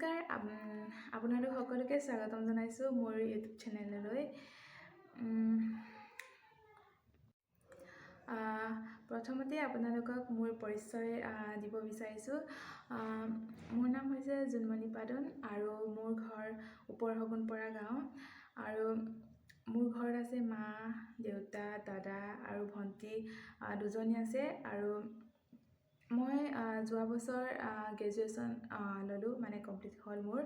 নমস্কাৰ, আপোনালোক সকলোকে স্বাগতম জনাইছোঁ মোৰ ইউটিউব চেনেললৈ। প্ৰথমতে আপোনালোকক মোৰ পৰিচয় দিব বিচাৰিছোঁ। মোৰ নাম হৈছে জোনমণি পাদুন আৰু মোৰ ঘৰ ওপৰ হগুনপৰা গাঁও। আৰু মোৰ ঘৰত আছে মা, দেউতা, দাদা আৰু ভণ্টি দুজনী আছে। আৰু মই যোৱা বছৰ গ্ৰেজুৱেশ্যন ল'লোঁ, মানে কমপ্লিট হ'ল মোৰ।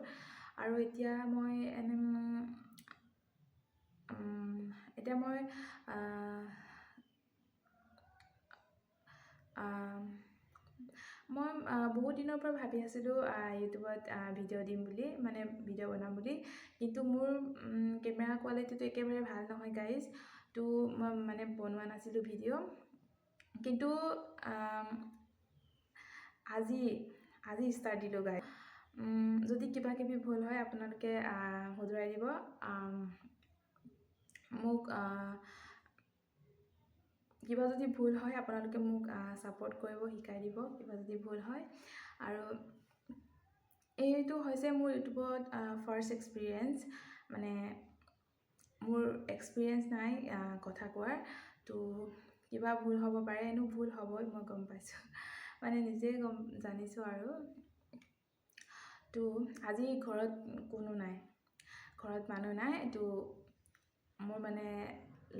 আৰু এতিয়া মই বহুত দিনৰ পৰা ভাবি আছিলোঁ ইউটিউবত ভিডিঅ' দিম বুলি, মানে ভিডিঅ' বনাম বুলি। কিন্তু মোৰ কেমেৰা কোৱালিটিটো একেবাৰে ভাল নহয় গাইজ, তো মই মানে বনোৱা নাছিলোঁ ভিডিঅ'। কিন্তু আজি ষ্টাৰ্ট দিলোঁ গাইজ। যদি কিবা কিবি ভুল হয় আপোনালোকে শুধৰাই দিব। মোক কিবা যদি ভুল হয় আপোনালোকে মোক ছাপোৰ্ট কৰিব, শিকাই দিব কিবা যদি ভুল হয়। আৰু এইটো হৈছে মোৰ ইউটিউবত ফাৰ্ষ্ট এক্সপিৰিয়েঞ্চ, মানে মোৰ এক্সপিৰিয়েঞ্চ নাই কথা কোৱাৰ। তো কিবা ভুল হ'ব পাৰে, এনেও ভুল হ'বই, মই গম পাইছোঁ, মানে নিজেই জানিছোঁ। আৰু তো আজি ঘৰত কোনো নাই, ঘৰত মানুহ নাই। তো মোৰ মানে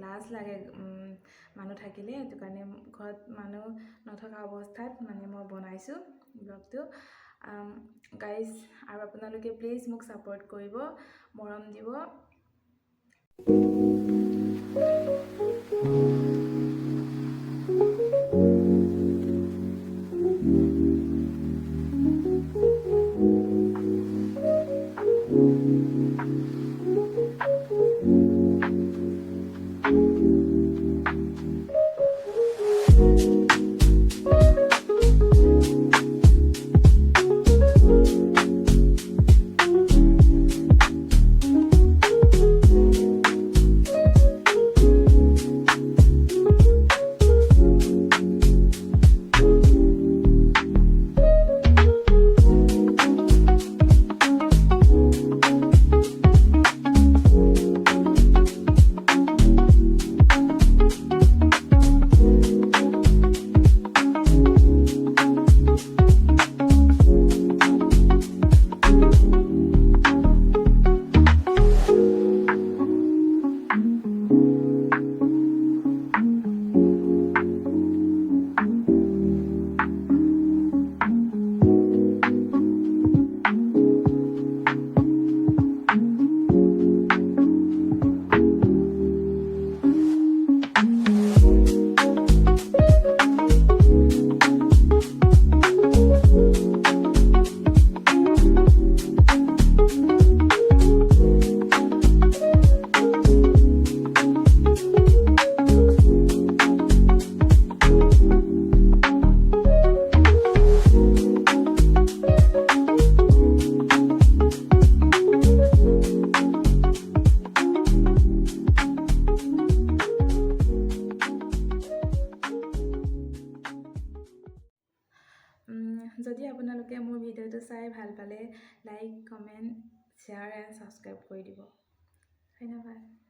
লাজ লাগে মানুহ থাকিলে, সেইটো কাৰণে ঘৰত মানুহ নথকা অৱস্থাত মানে মই বনাইছোঁ ব্লগটো গাইজ। আৰু আপোনালোকে প্লিজ মোক ছাপোৰ্ট কৰিব, মৰম দিব। যদি আপোনালোকে মোৰ ভিডিঅ'টো চাই ভাল পালে like, comment, share and subscribe কৰি দিব। ধন্যবাদ।